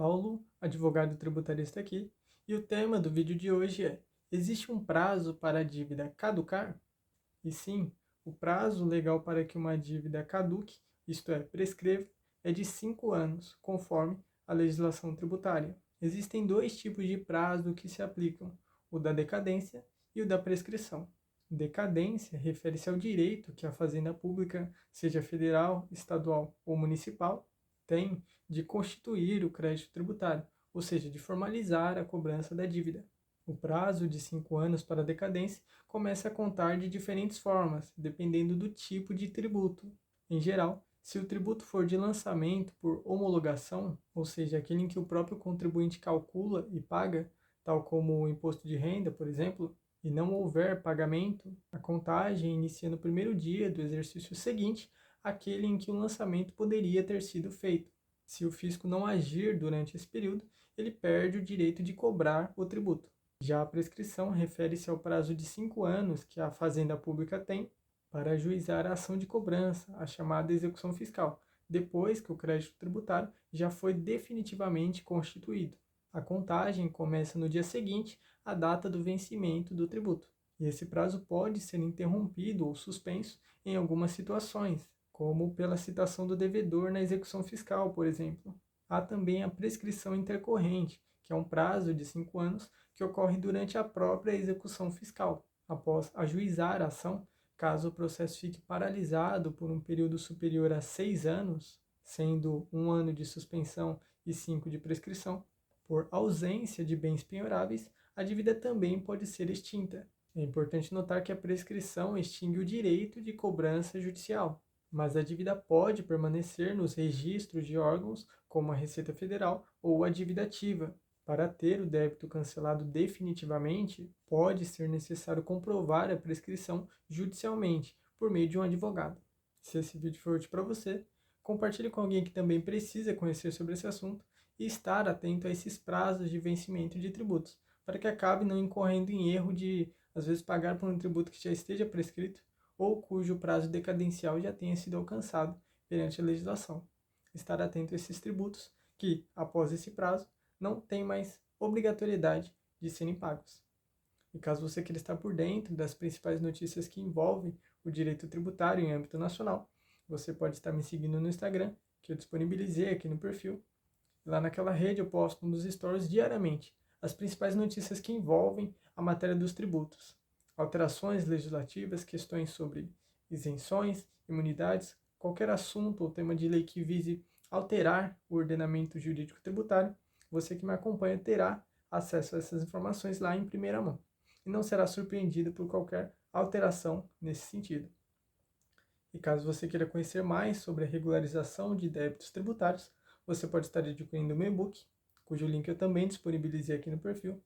Paulo, advogado tributarista aqui, e o tema do vídeo de hoje é: existe um prazo para a dívida caducar? E sim, o prazo legal para que uma dívida caduque, isto é, prescreva, é de 5 anos, conforme a legislação tributária. Existem dois tipos de prazo que se aplicam: o da decadência e o da prescrição. Decadência refere-se ao direito que a Fazenda Pública, seja federal, estadual ou municipal, tem de constituir o crédito tributário, ou seja, de formalizar a cobrança da dívida. O prazo de 5 anos para a decadência começa a contar de diferentes formas, dependendo do tipo de tributo. Em geral, se o tributo for de lançamento por homologação, ou seja, aquele em que o próprio contribuinte calcula e paga, tal como o imposto de renda, por exemplo, e não houver pagamento, a contagem inicia no primeiro dia do exercício seguinte àquele em que o lançamento poderia ter sido feito. Se o fisco não agir durante esse período, ele perde o direito de cobrar o tributo. Já a prescrição refere-se ao prazo de 5 anos que a Fazenda Pública tem para ajuizar a ação de cobrança, a chamada execução fiscal, depois que o crédito tributário já foi definitivamente constituído. A contagem começa no dia seguinte à data do vencimento do tributo, e esse prazo pode ser interrompido ou suspenso em algumas situações, como pela citação do devedor na execução fiscal, por exemplo. Há também a prescrição intercorrente, que é um prazo de 5 anos que ocorre durante a própria execução fiscal, após ajuizar a ação. Caso o processo fique paralisado por um período superior a 6 anos, sendo 1 ano de suspensão e 5 de prescrição, por ausência de bens penhoráveis, a dívida também pode ser extinta. É importante notar que a prescrição extingue o direito de cobrança judicial, mas a dívida pode permanecer nos registros de órgãos como a Receita Federal ou a dívida ativa. Para ter o débito cancelado definitivamente, pode ser necessário comprovar a prescrição judicialmente por meio de um advogado. Se esse vídeo for útil para você, compartilhe com alguém que também precisa conhecer sobre esse assunto e estar atento a esses prazos de vencimento de tributos, para que acabe não incorrendo em erro de, às vezes, pagar por um tributo que já esteja prescrito ou cujo prazo decadencial já tenha sido alcançado perante a legislação. Estar atento a esses tributos que, após esse prazo, não tem mais obrigatoriedade de serem pagos. E caso você queira estar por dentro das principais notícias que envolvem o direito tributário em âmbito nacional, você pode estar me seguindo no Instagram, que eu disponibilizei aqui no perfil. Lá naquela rede eu posto nos stories diariamente as principais notícias que envolvem a matéria dos tributos, alterações legislativas, questões sobre isenções, imunidades, qualquer assunto ou tema de lei que vise alterar o ordenamento jurídico tributário. Você que me acompanha terá acesso a essas informações lá em primeira mão e não será surpreendido por qualquer alteração nesse sentido. E caso você queira conhecer mais sobre a regularização de débitos tributários, você pode estar adquirindo o meu e-book, cujo link eu também disponibilizei aqui no perfil.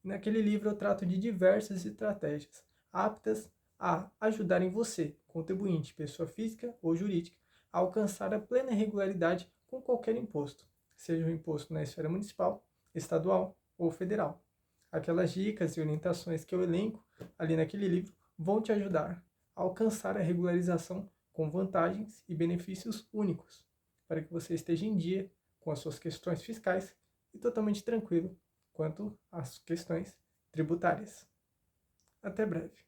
E naquele livro eu trato de diversas estratégias aptas a ajudarem você, contribuinte, pessoa física ou jurídica, a alcançar a plena regularidade com qualquer imposto, seja o imposto na esfera municipal, estadual ou federal. Aquelas dicas e orientações que eu elenco ali naquele livro vão te ajudar a alcançar a regularização com vantagens e benefícios únicos, para que você esteja em dia com as suas questões fiscais e totalmente tranquilo quanto às questões tributárias. Até breve.